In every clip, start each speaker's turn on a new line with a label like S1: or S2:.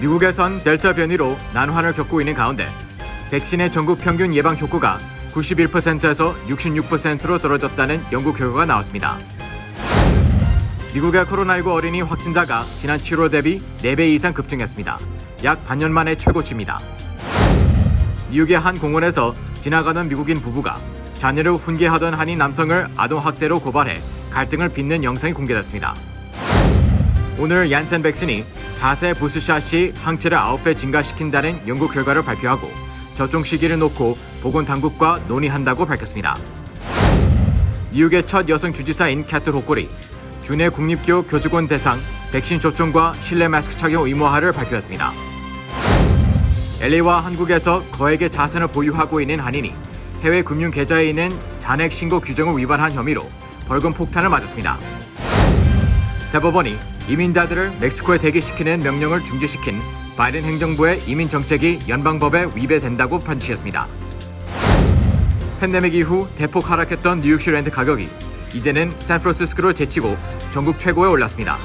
S1: 미국에선 델타 변이로 난환을 겪고 있는 가운데 백신의 전국 평균 예방 효과가 91%에서 66%로 떨어졌다는 연구 결과가 나왔습니다. 미국의 코로나19 어린이 확진자가 지난 7월 대비 4배 이상 급증했습니다. 약 반년 만에 최고치입니다. 미국의 한 공원에서 지나가던 미국인 부부가 자녀를 훈계하던 한인 남성을 아동학대로 고발해 갈등을 빚는 영상이 공개됐습니다. 오늘 얀센 백신이 4세 부스샷 시 항체를 9배 증가시킨다는 연구 결과를 발표하고 접종 시기를 놓고 보건당국과 논의한다고 밝혔습니다. 미국의 첫 여성 주지사인 캐트 호콜이 주내 국립교육 교직원 대상 백신 접종과 실내 마스크 착용 의무화를 발표했습니다. LA와 한국에서 거액의 자산을 보유하고 있는 한인이 해외 금융 계좌에 있는 잔액 신고 규정을 위반한 혐의로 벌금 폭탄을 맞았습니다. 대법원이 이민자들을 멕시코에 대기시키는 명령을 중지시킨 바이든 행정부의 이민 정책이 연방법에 위배된다고 판시했습니다. 팬데믹 이후 대폭 하락했던 뉴욕시 렌트 가격이 이제는 샌프란시스코를 제치고 전국 최고에 올랐습니다.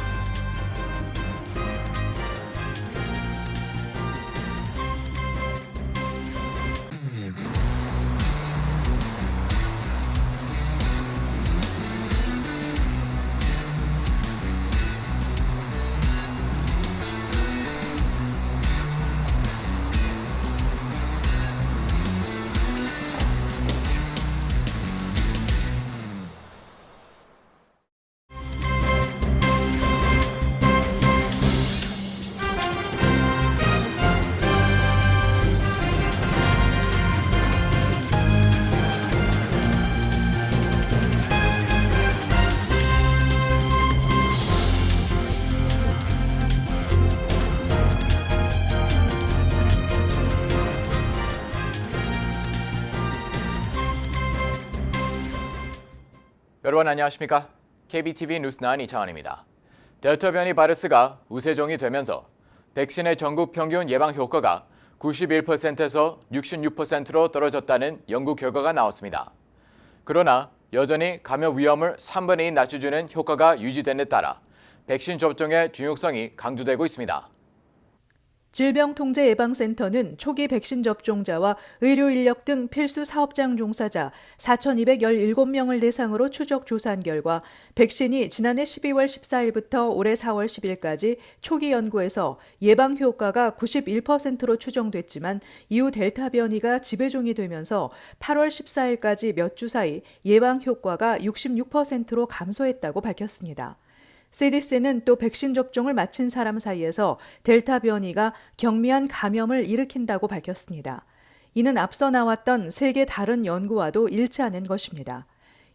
S1: 여러분 안녕하십니까? KBTV 뉴스9 이창환입니다. 델타 변이 바이러스가 우세종이 되면서 백신의 전국 평균 예방 효과가 91%에서 66%로 떨어졌다는 연구 결과가 나왔습니다. 그러나 여전히 감염 위험을 3분의 2 낮춰주는 효과가 유지된 데 따라 백신 접종의 중요성이 강조되고 있습니다.
S2: 질병통제예방센터는 초기 백신 접종자와 의료 인력 등 필수 사업장 종사자 4,217명을 대상으로 추적 조사한 결과 백신이 지난해 12월 14일부터 올해 4월 10일까지 초기 연구에서 예방 효과가 91%로 추정됐지만 이후 델타 변이가 지배종이 되면서 8월 14일까지 몇 주 사이 예방 효과가 66%로 감소했다고 밝혔습니다. CDC는 또 백신 접종을 마친 사람 사이에서 델타 변이가 경미한 감염을 일으킨다고 밝혔습니다. 이는 앞서 나왔던 3개 다른 연구와도 일치하는 것입니다.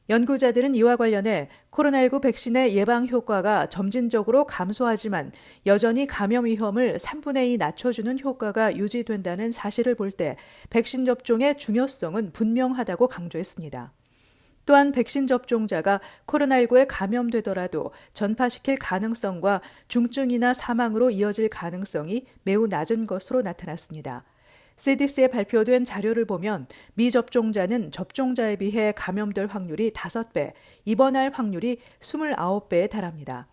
S2: 연구자들은 이와 관련해 코로나19 백신의 예방 효과가 점진적으로 감소하지만 여전히 감염 위험을 3분의 2 낮춰주는 효과가 유지된다는 사실을 볼 때 백신 접종의 중요성은 분명하다고 강조했습니다. 또한 백신 접종자가 코로나19에 감염되더라도 전파시킬 가능성과 중증이나 사망으로 이어질 가능성이 매우 낮은 것으로 나타났습니다. CDC에 발표된 자료를 보면 미접종자는 접종자에 비해 감염될 확률이 5배, 입원할 확률이 29배에 달합니다.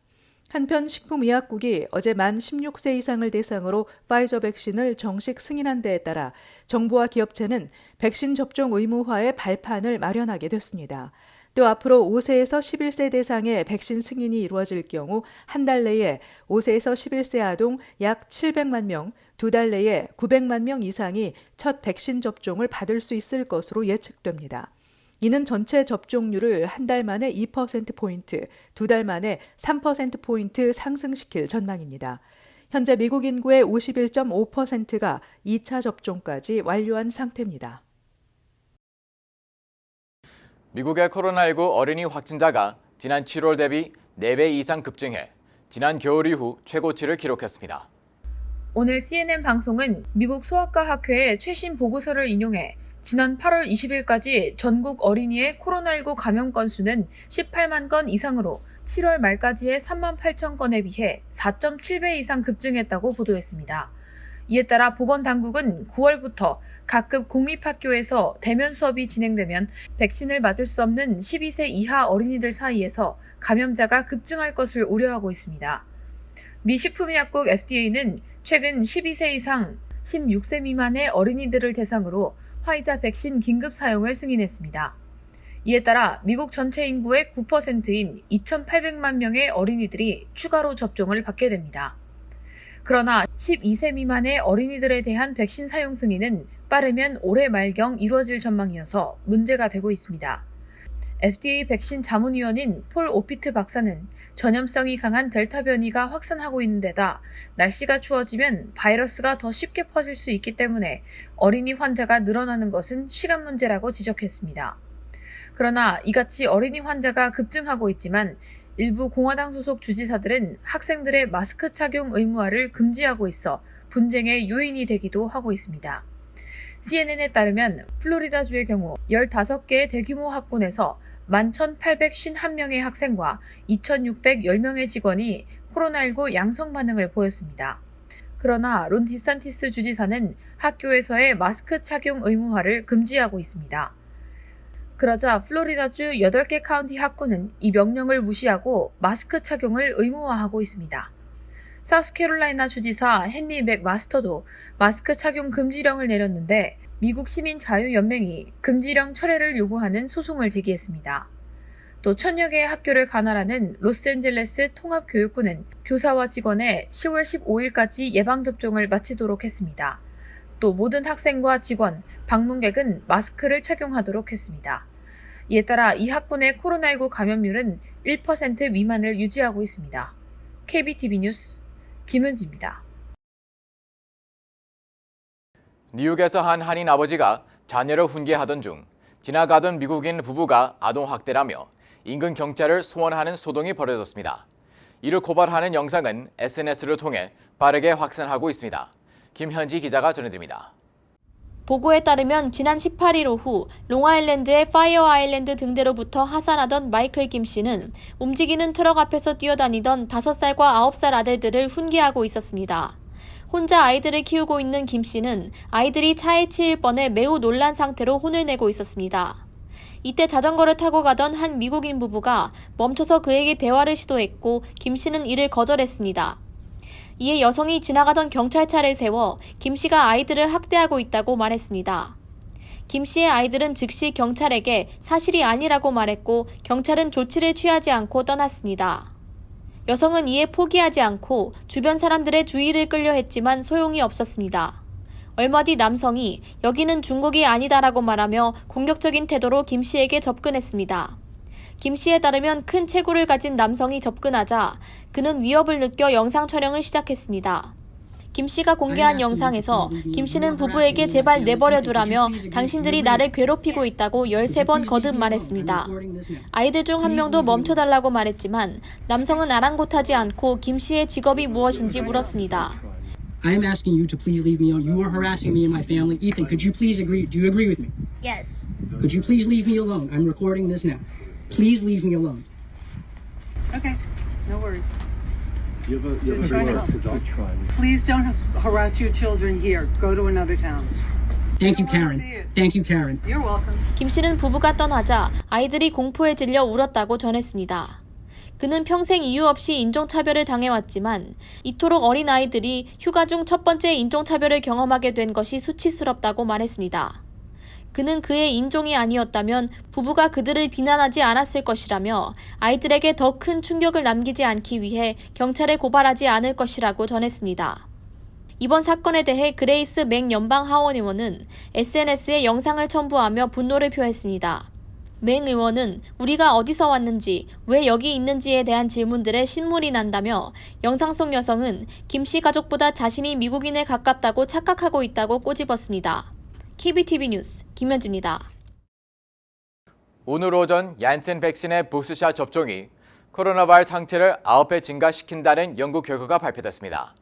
S2: 한편 식품의약국이 어제 만 16세 이상을 대상으로 파이저 백신을 정식 승인한 데에 따라 정부와 기업체는 백신 접종 의무화의 발판을 마련하게 됐습니다. 또 앞으로 5세에서 11세 대상의 백신 승인이 이루어질 경우 한 달 내에 5세에서 11세 아동 약 700만 명, 2달 내에 900만 명 이상이 첫 백신 접종을 받을 수 있을 것으로 예측됩니다. 이는 전체 접종률을 한 달 만에 2%포인트, 2달 만에 3%포인트 상승시킬 전망입니다. 현재 미국 인구의 51.5%가 2차 접종까지 완료한 상태입니다.
S1: 미국의 코로나19 어린이 확진자가 지난 7월 대비 4배 이상 급증해 지난 겨울 이후 최고치를 기록했습니다.
S3: 오늘 CNN 방송은 미국 소아과 학회의 최신 보고서를 인용해 지난 8월 20일까지 전국 어린이의 코로나19 감염 건수는 18만 건 이상으로 7월 말까지의 3만 8천 건에 비해 4.7배 이상 급증했다고 보도했습니다. 이에 따라 보건당국은 9월부터 각급 공립학교에서 대면 수업이 진행되면 백신을 맞을 수 없는 12세 이하 어린이들 사이에서 감염자가 급증할 것을 우려하고 있습니다. 미 식품의약국 FDA는 최근 12세 이상 16세 미만의 어린이들을 대상으로 화이자 백신 긴급 사용을 승인했습니다. 이에 따라 미국 전체 인구의 9%인 2,800만 명의 어린이들이 추가로 접종을 받게 됩니다. 그러나 12세 미만의 어린이들에 대한 백신 사용 승인은 빠르면 올해 말경 이루어질 전망이어서 문제가 되고 있습니다. FDA 백신 자문위원인 폴 오피트 박사는 전염성이 강한 델타 변이가 확산하고 있는 데다 날씨가 추워지면 바이러스가 더 쉽게 퍼질 수 있기 때문에 어린이 환자가 늘어나는 것은 시간 문제라고 지적했습니다. 그러나 이같이 어린이 환자가 급증하고 있지만 일부 공화당 소속 주지사들은 학생들의 마스크 착용 의무화를 금지하고 있어 분쟁의 요인이 되기도 하고 있습니다. CNN에 따르면 플로리다주의 경우 15개의 대규모 학군에서 11,851명의 학생과 2,610명의 직원이 코로나19 양성 반응을 보였습니다. 그러나 론 디산티스 주지사는 학교에서의 마스크 착용 의무화를 금지하고 있습니다. 그러자 플로리다주 8개 카운티 학군은 이 명령을 무시하고 마스크 착용을 의무화하고 있습니다. 사우스캐롤라이나 주지사 헨리 맥마스터도 마스크 착용 금지령을 내렸는데 미국 시민자유연맹이 금지령 철회를 요구하는 소송을 제기했습니다. 또 1,000여 개의 학교를 관할하는 로스앤젤레스 통합교육부는 교사와 직원의 10월 15일까지 예방접종을 마치도록 했습니다. 또 모든 학생과 직원, 방문객은 마스크를 착용하도록 했습니다. 이에 따라 이 학군의 코로나19 감염률은 1% 미만을 유지하고 있습니다. KBTV 뉴스 김은지입니다.
S1: 뉴욕에서 한 한인 아버지가 자녀를 훈계하던 중 지나가던 미국인 부부가 아동학대라며 인근 경찰을 소환하는 소동이 벌어졌습니다. 이를 고발하는 영상은 SNS를 통해 빠르게 확산하고 있습니다. 김현지 기자가 전해드립니다.
S4: 보고에 따르면 지난 18일 오후 롱아일랜드의 파이어 아일랜드 등대로부터 하산하던 마이클 김 씨는 움직이는 트럭 앞에서 뛰어다니던 5살과 9살 아들들을 훈계하고 있었습니다. 혼자 아이들을 키우고 있는 김 씨는 아이들이 차에 치일 뻔해 매우 놀란 상태로 혼을 내고 있었습니다. 이때 자전거를 타고 가던 한 미국인 부부가 멈춰서 그에게 대화를 시도했고 김 씨는 이를 거절했습니다. 이에 여성이 지나가던 경찰차를 세워 김 씨가 아이들을 학대하고 있다고 말했습니다. 김 씨의 아이들은 즉시 경찰에게 사실이 아니라고 말했고 경찰은 조치를 취하지 않고 떠났습니다. 여성은 이에 포기하지 않고 주변 사람들의 주의를 끌려 했지만 소용이 없었습니다. 얼마 뒤 남성이 여기는 중국이 아니다라고 말하며 공격적인 태도로 김 씨에게 접근했습니다. 김 씨에 따르면 큰 체구를 가진 남성이 접근하자 그는 위협을 느껴 영상 촬영을 시작했습니다. 김 씨가 공개한 영상에서 김 씨는 부부에게 제발 내버려두라며 당신들이 나를 괴롭히고 있다고 13번 거듭 말했습니다. 아이들 중 한 명도 멈춰달라고 말했지만 남성은 아랑곳하지 않고 김 씨의 직업이 무엇인지 물었습니다.
S5: I am asking you to please leave me alone. You are harassing me and my family. Ethan, could you please agree? Do you agree with me?
S6: Yes.
S5: Could you please leave me alone? I'm recording this now. Please leave me alone.
S6: Okay. No worries.
S7: You have a
S6: Just try to
S7: good job.
S6: Please don't harass your children here. Go to another town.
S5: Thank you,
S6: I wanna
S5: Karen.
S6: see it.
S5: Thank you, Karen.
S6: You're welcome.
S4: 김 씨는 부부가 떠나자 아이들이 공포에 질려 울었다고 전했습니다. 그는 평생 이유 없이 인종차별을 당해왔지만 이토록 어린 아이들이 휴가 중 첫 번째 인종차별을 경험하게 된 것이 수치스럽다고 말했습니다. 그는 그의 인종이 아니었다면 부부가 그들을 비난하지 않았을 것이라며 아이들에게 더 큰 충격을 남기지 않기 위해 경찰에 고발하지 않을 것이라고 전했습니다. 이번 사건에 대해 그레이스 맥 연방 하원 의원은 SNS에 영상을 첨부하며 분노를 표했습니다. 맥 의원은 우리가 어디서 왔는지, 왜 여기 있는지에 대한 질문들에 신물이 난다며 영상 속 여성은 김 씨 가족보다 자신이 미국인에 가깝다고 착각하고 있다고 꼬집었습니다. KBTV 뉴스 김현지입니다.
S1: 오늘 오전 얀센 백신의 부스샷 접종이 코로나 바이러스 항체를 9배 증가시킨다는 연구 결과가 발표됐습니다.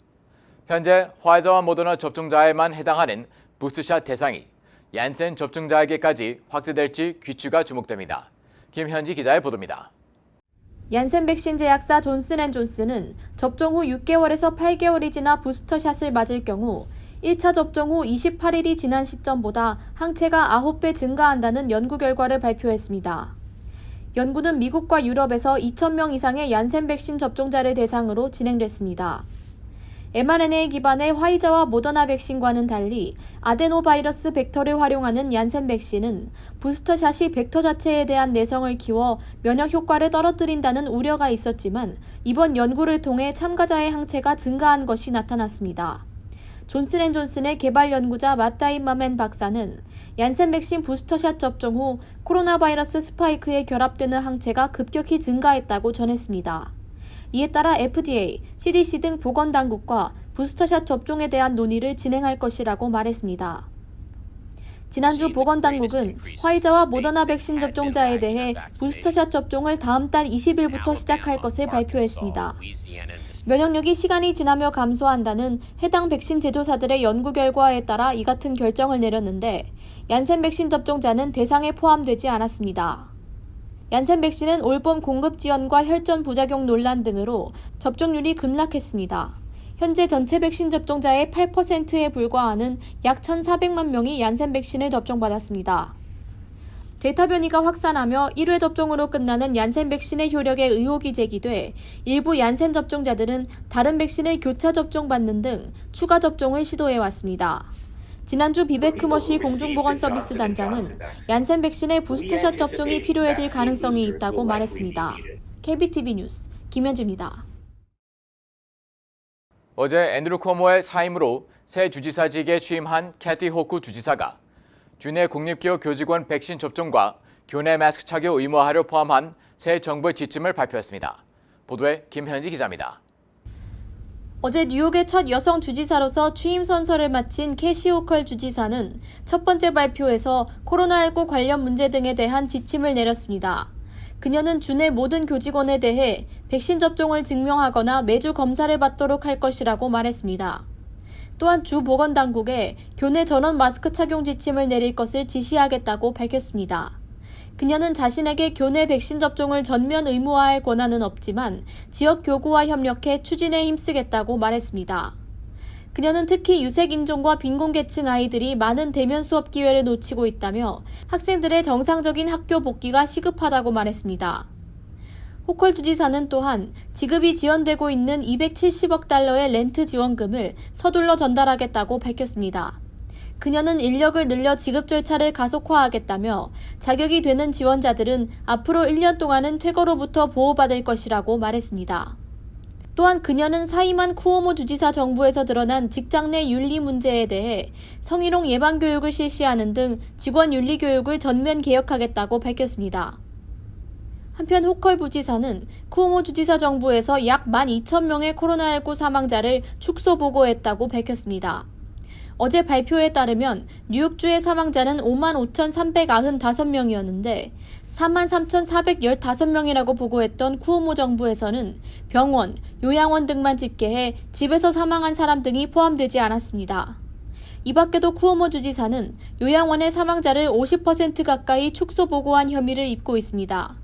S1: 현재 화이자와 모더나 접종자에만 해당하는 부스샷 대상이 얀센 접종자에게까지 확대될지 귀추가 주목됩니다. 김현지 기자의 보도입니다.
S4: 얀센 백신 제약사 존슨앤존슨은 접종 후 6개월에서 8개월이 지나 부스터샷을 맞을 경우 1차 접종 후 28일이 지난 시점보다 항체가 9배 증가한다는 연구 결과를 발표했습니다. 연구는 미국과 유럽에서 2,000명 이상의 얀센 백신 접종자를 대상으로 진행됐습니다. mRNA 기반의 화이자와 모더나 백신과는 달리 아데노바이러스 벡터를 활용하는 얀센 백신은 부스터샷이 벡터 자체에 대한 내성을 키워 면역 효과를 떨어뜨린다는 우려가 있었지만 이번 연구를 통해 참가자의 항체가 증가한 것이 나타났습니다. 존슨앤존슨의 개발 연구자 마타임마멘 박사는 얀센 백신 부스터샷 접종 후 코로나 바이러스 스파이크에 결합되는 항체가 급격히 증가했다고 전했습니다. 이에 따라 FDA, CDC 등 보건당국과 부스터샷 접종에 대한 논의를 진행할 것이라고 말했습니다. 지난주 보건당국은 화이자와 모더나 백신 접종자에 대해 부스터샷 접종을 다음 달 20일부터 시작할 것을 발표했습니다. 면역력이 시간이 지나며 감소한다는 해당 백신 제조사들의 연구 결과에 따라 이 같은 결정을 내렸는데 얀센 백신 접종자는 대상에 포함되지 않았습니다. 얀센 백신은 올봄 공급 지연과 혈전 부작용 논란 등으로 접종률이 급락했습니다. 현재 전체 백신 접종자의 8%에 불과하는 약 1,400만 명이 얀센 백신을 접종받았습니다. 델타 변이가 확산하며 1회 접종으로 끝나는 얀센 백신의 효력에 의혹이 제기돼 일부 얀센 접종자들은 다른 백신을 교차 접종받는 등 추가 접종을 시도해왔습니다. 지난주 비베크머시 공중보건서비스 단장은 얀센 백신의 부스터샷 접종이 필요해질 가능성이 있다고 말했습니다. KBTV 뉴스 김현지입니다.
S1: 어제 앤드루 쿼모의 사임으로 새 주지사직에 취임한 캐티 호쿠 주지사가 주내 국립기업 교직원 백신 접종과 교내 마스크 착용 의무화를 포함한 새 정부의 지침을 발표했습니다. 보도에 김현지 기자입니다.
S4: 어제 뉴욕의 첫 여성 주지사로서 취임 선서를 마친 캐시 호컬 주지사는 첫 번째 발표에서 코로나19 관련 문제 등에 대한 지침을 내렸습니다. 그녀는 주내 모든 교직원에 대해 백신 접종을 증명하거나 매주 검사를 받도록 할 것이라고 말했습니다. 또한 주 보건당국에 교내 전원 마스크 착용 지침을 내릴 것을 지시하겠다고 밝혔습니다. 그녀는 자신에게 교내 백신 접종을 전면 의무화할 권한은 없지만 지역 교구와 협력해 추진에 힘쓰겠다고 말했습니다. 그녀는 특히 유색인종과 빈곤계층 아이들이 많은 대면 수업 기회를 놓치고 있다며 학생들의 정상적인 학교 복귀가 시급하다고 말했습니다. 호컬 주지사는 또한 지급이 지연되고 있는 270억 달러의 렌트 지원금을 서둘러 전달하겠다고 밝혔습니다. 그녀는 인력을 늘려 지급 절차를 가속화하겠다며 자격이 되는 지원자들은 앞으로 1년 동안은 퇴거로부터 보호받을 것이라고 말했습니다. 또한 그녀는 사임한 쿠오모 주지사 정부에서 드러난 직장 내 윤리 문제에 대해 성희롱 예방 교육을 실시하는 등 직원 윤리 교육을 전면 개혁하겠다고 밝혔습니다. 한편 호컬 부지사는 쿠오모 주지사 정부에서 약 12,000명의 코로나19 사망자를 축소 보고했다고 밝혔습니다. 어제 발표에 따르면 뉴욕주의 사망자는 55,395명이었는데 33,415명이라고 보고했던 쿠오모 정부에서는 병원, 요양원 등만 집계해 집에서 사망한 사람 등이 포함되지 않았습니다. 이 밖에도 쿠오모 주지사는 요양원의 사망자를 50% 가까이 축소 보고한 혐의를 입고 있습니다.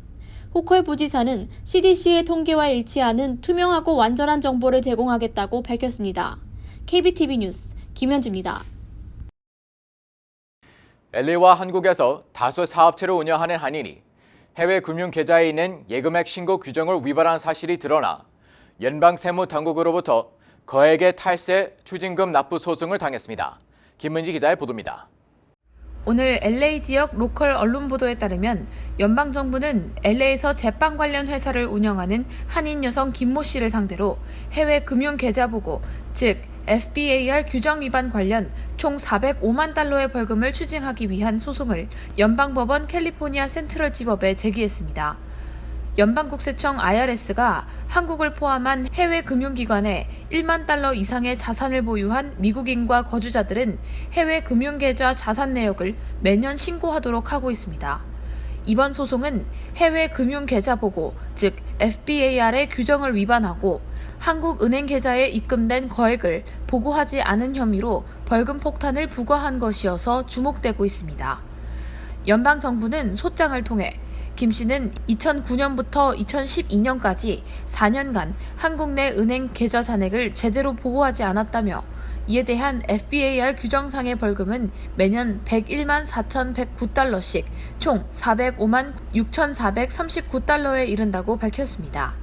S4: 호컬 부지사는 CDC의 통계와 일치하는 투명하고 완전한 정보를 제공하겠다고 밝혔습니다. KBTV 뉴스 김현지입니다.
S1: LA와 한국에서 다수 사업체를 운영하는 한인이 해외 금융 계좌에 있는 예금액 신고 규정을 위반한 사실이 드러나 연방세무당국으로부터 거액의 탈세 추징금 납부 소송을 당했습니다. 김은지 기자의 보도입니다.
S3: 오늘 LA 지역 로컬 언론 보도에 따르면 연방정부는 LA에서 제빵 관련 회사를 운영하는 한인 여성 김모 씨를 상대로 해외 금융 계좌 보고, 즉 FBAR 규정 위반 관련 총 405만 달러의 벌금을 추징하기 위한 소송을 연방법원 캘리포니아 센트럴 지법에 제기했습니다. 연방국세청 IRS가 한국을 포함한 해외 금융기관에 1만 달러 이상의 자산을 보유한 미국인과 거주자들은 해외 금융계좌 자산 내역을 매년 신고하도록 하고 있습니다. 이번 소송은 해외 금융계좌 보고, 즉 FBAR의 규정을 위반하고 한국 은행 계좌에 입금된 거액을 보고하지 않은 혐의로 벌금 폭탄을 부과한 것이어서 주목되고 있습니다. 연방정부는 소장을 통해 김 씨는 2009년부터 2012년까지 4년간 한국 내 은행 계좌 잔액을 제대로 보고하지 않았다며 이에 대한 FBAR 규정상의 벌금은 매년 101만 4,109달러씩 총 405만 6,439달러에 이른다고 밝혔습니다.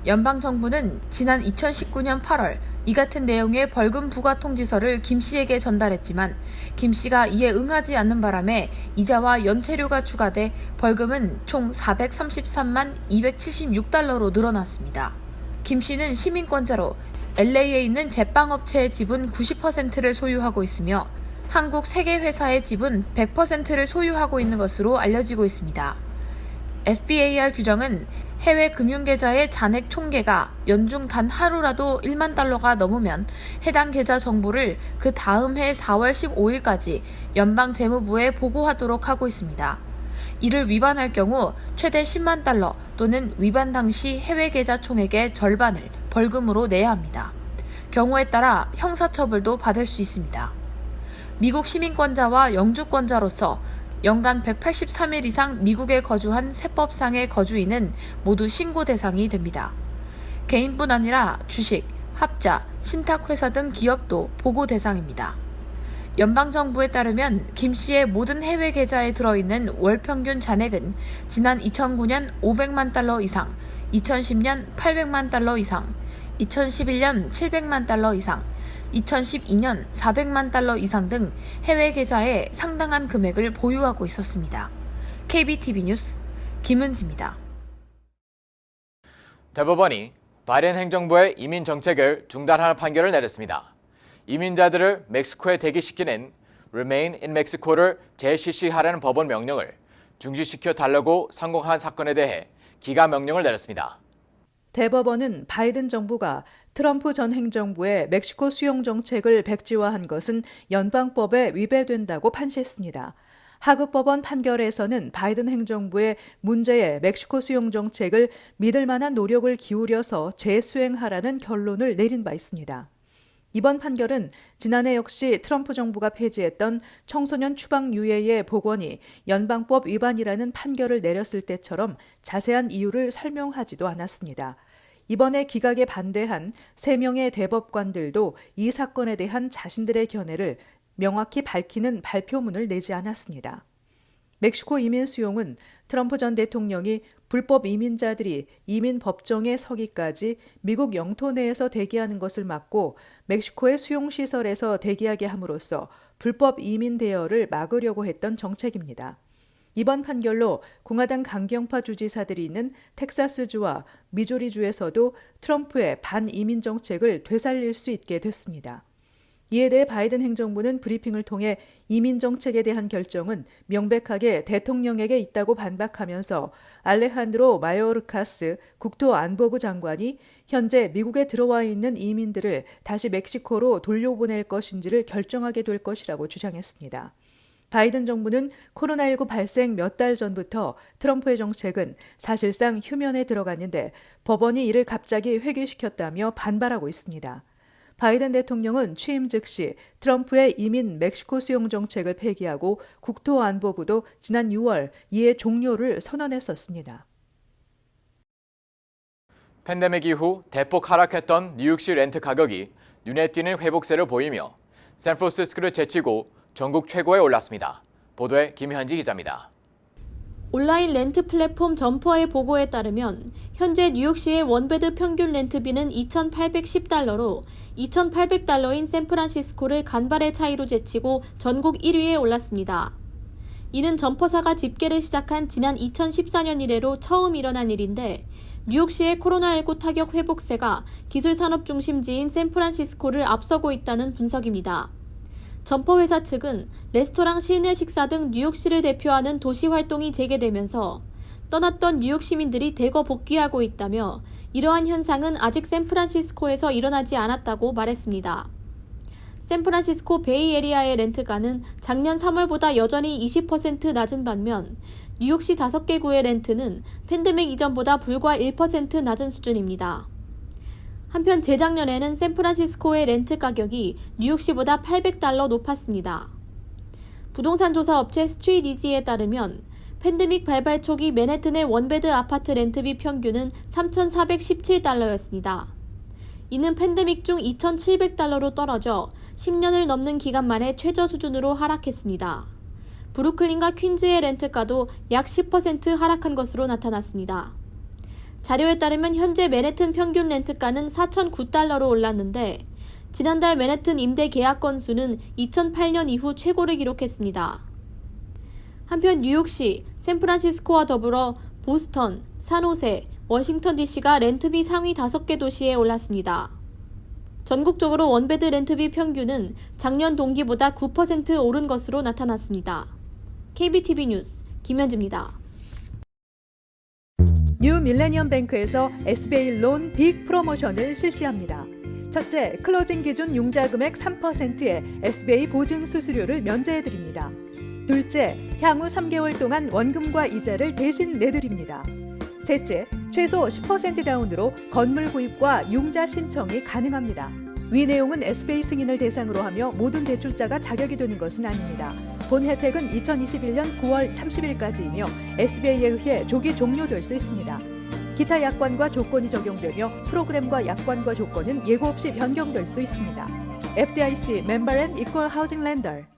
S3: 연방정부는 지난 2019년 8월 이 같은 내용의 벌금 부과 통지서를 김 씨에게 전달했지만 김 씨가 이에 응하지 않는 바람에 이자와 연체료가 추가돼 벌금은 총 433만 276달러로 늘어났습니다. 김 씨는 시민권자로 LA에 있는 제빵업체의 지분 90%를 소유하고 있으며 한국 3개 회사의 지분 100%를 소유하고 있는 것으로 알려지고 있습니다. FBAR 규정은 해외 금융계좌의 잔액 총계가 연중 단 하루라도 1만 달러가 넘으면 해당 계좌 정보를 그 다음 해 4월 15일까지 연방재무부에 보고하도록 하고 있습니다. 이를 위반할 경우 최대 10만 달러 또는 위반 당시 해외 계좌 총액의 절반을 벌금으로 내야 합니다. 경우에 따라 형사처벌도 받을 수 있습니다. 미국 시민권자와 영주권자로서 연간 183일 이상 미국에 거주한 세법상의 거주인은 모두 신고 대상이 됩니다. 개인뿐 아니라 주식, 합자, 신탁회사 등 기업도 보고 대상입니다. 연방정부에 따르면 김 씨의 모든 해외 계좌에 들어있는 월 평균 잔액은 지난 2009년 500만 달러 이상, 2010년 800만 달러 이상, 2011년 700만 달러 이상, 2012년 400만 달러 이상 등 해외 계좌에 상당한 금액을 보유하고 있었습니다. KBTV 뉴스 김은지입니다.
S1: 대법원이 바이든 행정부의 이민 정책을 중단하는 판결을 내렸습니다. 이민자들을 멕시코에 대기시키는 Remain in Mexico를 재실시하라는 법원 명령을 중지시켜 달라고 상고한 사건에 대해 기각 명령을 내렸습니다.
S2: 대법원은 바이든 정부가 트럼프 전 행정부의 멕시코 수용 정책을 백지화한 것은 연방법에 위배된다고 판시했습니다. 하급법원 판결에서는 바이든 행정부의 문제의 멕시코 수용 정책을 믿을 만한 노력을 기울여서 재수행하라는 결론을 내린 바 있습니다. 이번 판결은 지난해 역시 트럼프 정부가 폐지했던 청소년 추방 유예의 복원이 연방법 위반이라는 판결을 내렸을 때처럼 자세한 이유를 설명하지도 않았습니다. 이번에 기각에 반대한 3명의 대법관들도 이 사건에 대한 자신들의 견해를 명확히 밝히는 발표문을 내지 않았습니다. 멕시코 이민 수용은 트럼프 전 대통령이 불법 이민자들이 이민 법정에 서기까지 미국 영토 내에서 대기하는 것을 막고 멕시코의 수용시설에서 대기하게 함으로써 불법 이민 대여를 막으려고 했던 정책입니다. 이번 판결로 공화당 강경파 주지사들이 있는 텍사스주와 미조리주에서도 트럼프의 반이민 정책을 되살릴 수 있게 됐습니다. 이에 대해 바이든 행정부는 브리핑을 통해 이민 정책에 대한 결정은 명백하게 대통령에게 있다고 반박하면서 알레한드로 마요르카스 국토안보부 장관이 현재 미국에 들어와 있는 이민들을 다시 멕시코로 돌려보낼 것인지를 결정하게 될 것이라고 주장했습니다. 바이든 정부는 코로나19 발생 몇 달 전부터 트럼프의 정책은 사실상 휴면에 들어갔는데 법원이 이를 갑자기 회귀시켰다며 반발하고 있습니다. 바이든 대통령은 취임 즉시 트럼프의 이민 멕시코 수용 정책을 폐기하고 국토안보부도 지난 6월 이의 종료를 선언했었습니다.
S1: 팬데믹 이후 대폭 하락했던 뉴욕시 렌트 가격이 눈에 띄는 회복세를 보이며 샌프란시스코를 제치고 전국 최고에 올랐습니다. 보도에 김현지 기자입니다.
S4: 온라인 렌트 플랫폼 점퍼의 보고에 따르면 현재 뉴욕시의 원베드 평균 렌트비는 2,810달러로 2,800달러인 샌프란시스코를 간발의 차이로 제치고 전국 1위에 올랐습니다. 이는 점퍼사가 집계를 시작한 지난 2014년 이래로 처음 일어난 일인데 뉴욕시의 코로나19 타격 회복세가 기술산업 중심지인 샌프란시스코를 앞서고 있다는 분석입니다. 점퍼회사 측은 레스토랑 실내 식사 등 뉴욕시를 대표하는 도시 활동이 재개되면서 떠났던 뉴욕 시민들이 대거 복귀하고 있다며 이러한 현상은 아직 샌프란시스코에서 일어나지 않았다고 말했습니다. 샌프란시스코 베이에리아의 렌트가는 작년 3월보다 여전히 20% 낮은 반면 뉴욕시 5개 구의 렌트는 팬데믹 이전보다 불과 1% 낮은 수준입니다. 한편 재작년에는 샌프란시스코의 렌트 가격이 뉴욕시보다 800달러 높았습니다. 부동산 조사 업체 스트리디지에 따르면 팬데믹 발발 초기 맨해튼의 원베드 아파트 렌트비 평균은 3,417달러였습니다. 이는 팬데믹 중 2,700달러로 떨어져 10년을 넘는 기간 만에 최저 수준으로 하락했습니다. 브루클린과 퀸즈의 렌트가도 약 10% 하락한 것으로 나타났습니다. 자료에 따르면 현재 맨해튼 평균 렌트가는 4,009달러로 올랐는데 지난달 맨해튼 임대 계약 건수는 2008년 이후 최고를 기록했습니다. 한편 뉴욕시, 샌프란시스코와 더불어 보스턴, 산호세, 워싱턴 DC가 렌트비 상위 5개 도시에 올랐습니다. 전국적으로 원베드 렌트비 평균은 작년 동기보다 9% 오른 것으로 나타났습니다. KBTV 뉴스 김현지입니다.
S2: 뉴 밀레니엄 뱅크에서 SBA 론 빅 프로모션을 실시합니다. 첫째, 클로징 기준 융자 금액 3%의 SBA 보증 수수료를 면제해드립니다. 둘째, 향후 3개월 동안 원금과 이자를 대신 내드립니다. 셋째, 최소 10% 다운으로 건물 구입과 융자 신청이 가능합니다. 위 내용은 SBA 승인을 대상으로 하며 모든 대출자가 자격이 되는 것은 아닙니다. 본 혜택은 2021년 9월 30일까지이며 SBA에 의해 조기 종료될 수 있습니다. 기타 약관과 조건이 적용되며 프로그램과 약관과 조건은 예고 없이 변경될 수 있습니다. FDIC 멤버 앤 이퀄 하우징 렌더.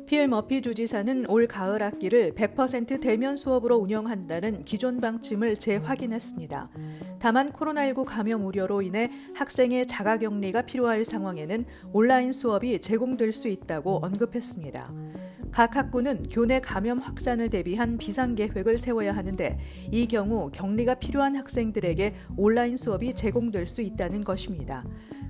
S2: 필 머피 주지사는 올 가을 학기를 100% 대면 수업으로 운영한다는 기존 방침을 재확인했습니다. 다만 코로나19 감염 우려로 인해 학생의 자가격리가 필요할 상황에는 온라인 수업이 제공될 수 있다고 언급했습니다. 각 학부는 교내 감염 확산을 대비한 비상계획을 세워야 하는데 이 경우 격리가 필요한 학생들에게 온라인 수업이 제공될 수 있다는 것입니다.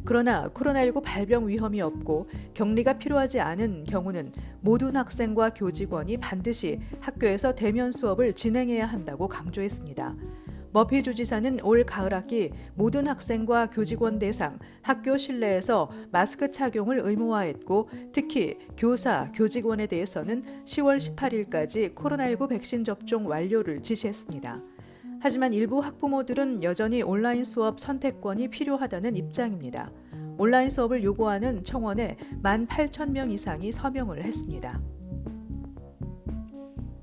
S2: 그러나 코로나19 발병 위험이 없고 격리가 필요하지 않은 경우는 모든 학생과 교직원이 반드시 학교에서 대면 수업을 진행해야 한다고 강조했습니다. 머피 주지사는 올 가을 학기 모든 학생과 교직원 대상 학교 실내에서 마스크 착용을 의무화했고 특히 교사, 교직원에 대해서는 10월 18일까지 코로나19 백신 접종 완료를 지시했습니다. 하지만 일부 학부모들은 여전히 온라인 수업 선택권이 필요하다는 입장입니다. 온라인 수업을 요구하는 청원에 18,000명 이상이 서명을 했습니다.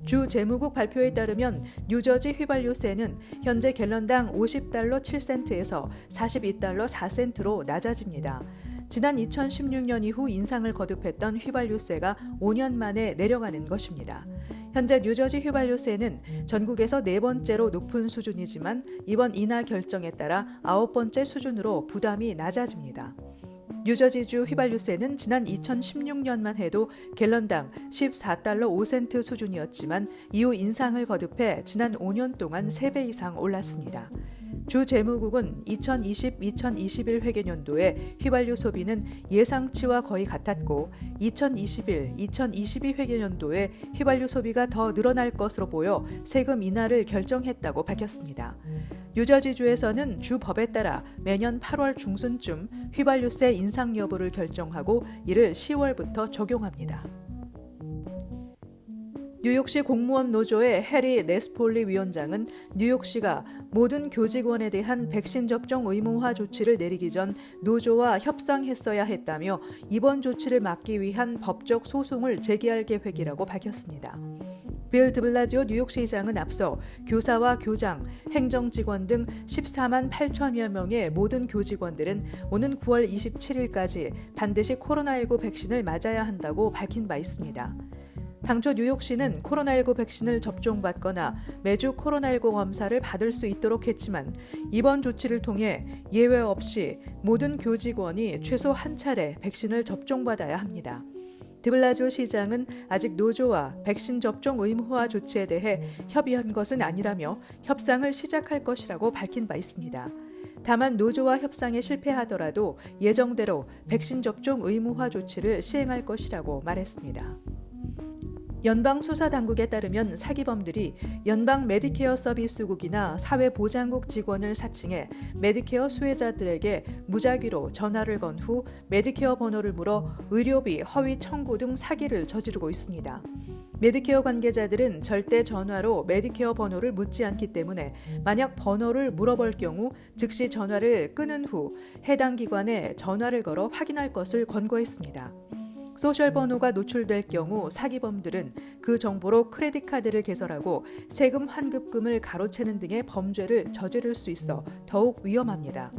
S2: 주 재무국 발표에 따르면 뉴저지 휘발유세는 현재 갤런당 50달러 7센트에서 42달러 4센트로 낮아집니다. 지난 2016년 이후 인상을 거듭했던 휘발유세가 5년 만에 내려가는 것입니다. 현재 뉴저지 휘발유세는 전국에서 4번째로 높은 수준이지만 이번 인하 결정에 따라 9번째 수준으로 부담이 낮아집니다. 뉴저지주 휘발유세는 지난 2016년만 해도 갤런당 14달러 5센트 수준이었지만 이후 인상을 거듭해 지난 5년 동안 3배 이상 올랐습니다. 주 재무국은 2020-2021 회계년도에 휘발유 소비는 예상치와 거의 같았고 2021-2022 회계년도에 휘발유 소비가 더 늘어날 것으로 보여 세금 인하를 결정했다고 밝혔습니다. 뉴저지주에서는 주 법에 따라 매년 8월 중순쯤 휘발유세 인상 여부를 결정하고 이를 10월부터 적용합니다. 뉴욕시 공무원 노조의 해리 네스폴리 위원장은 뉴욕시가 모든 교직원에 대한 백신 접종 의무화 조치를 내리기 전 노조와 협상했어야 했다며 이번 조치를 막기 위한 법적 소송을 제기할 계획이라고 밝혔습니다. 빌 드블라지오 뉴욕시장은 앞서 교사와 교장, 행정직원 등 14만 8천여 명의 모든 교직원들은 오는 9월 27일까지 반드시 코로나19 백신을 맞아야 한다고 밝힌 바 있습니다. 당초 뉴욕시는 코로나19 백신을 접종받거나 매주 코로나19 검사를 받을 수 있도록 했지만 이번 조치를 통해 예외 없이 모든 교직원이 최소 한 차례 백신을 접종받아야 합니다. 드블라지오 시장은 아직 노조와 백신 접종 의무화 조치에 대해 협의한 것은 아니라며 협상을 시작할 것이라고 밝힌 바 있습니다. 다만 노조와 협상에 실패하더라도 예정대로 백신 접종 의무화 조치를 시행할 것이라고 말했습니다. 연방수사당국에 따르면 사기범들이 연방 메디케어 서비스국이나 사회보장국 직원을 사칭해 메디케어 수혜자들에게 무작위로 전화를 건 후 메디케어 번호를 물어 의료비 허위 청구 등 사기를 저지르고 있습니다. 메디케어 관계자들은 절대 전화로 메디케어 번호를 묻지 않기 때문에 만약 번호를 물어볼 경우 즉시 전화를 끊은 후 해당 기관에 전화를 걸어 확인할 것을 권고했습니다. 소셜 번호가 노출될 경우 사기범들은 그 정보로 크레딧 카드를 개설하고 세금 환급금을 가로채는 등의 범죄를 저지를 수 있어 더욱 위험합니다.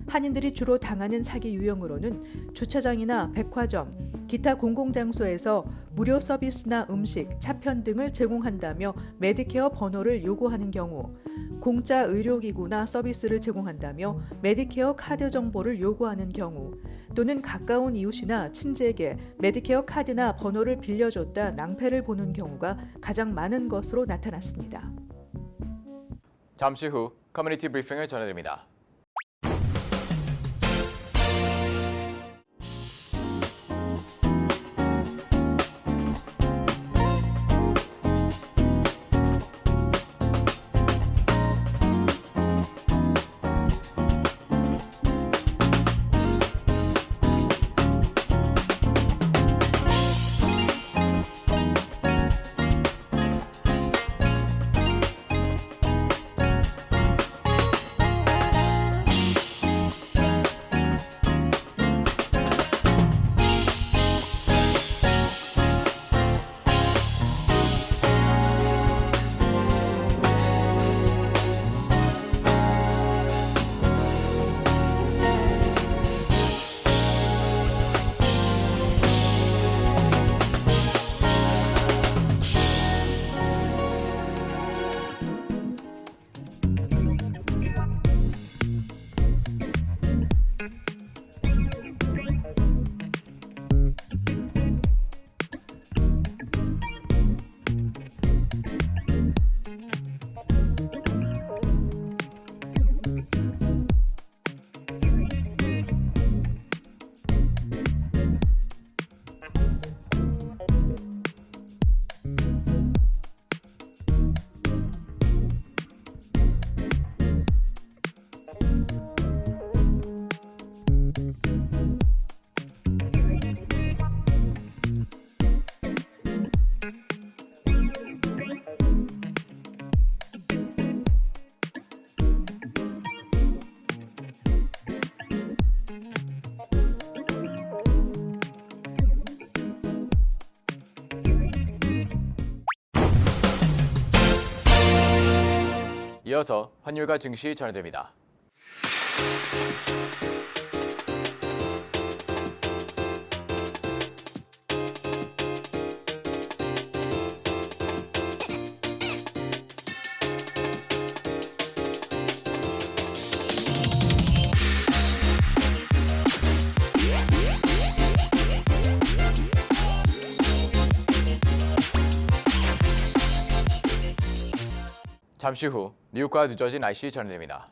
S2: 한인들이 주로 당하는 사기 유형으로는 주차장이나 백화점, 기타 공공장소에서 무료 서비스나 음식, 차편 등을 제공한다며 메디케어 번호를 요구하는 경우, 공짜 의료기구나 서비스를 제공한다며 메디케어 카드 정보를 요구하는 경우, 또는 가까운 이웃이나 친지에게 메디케어 카드나 번호를 빌려줬다 낭패를 보는 경우가 가장 많은 것으로 나타났습니다.
S1: 잠시 후 커뮤니티 브리핑을 전해드립니다. 이어서 환율과 증시 전해드립니다. 잠시 후 뉴욕과 뉴저지 날씨 전해드립니다.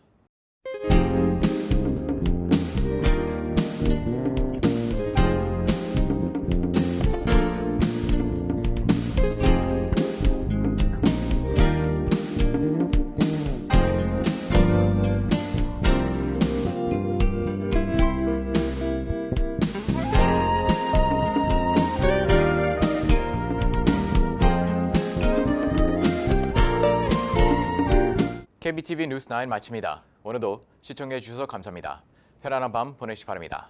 S1: KBTV 뉴스 9 마칩니다. 오늘도 시청해 주셔서 감사합니다. 편안한 밤 보내시기 바랍니다.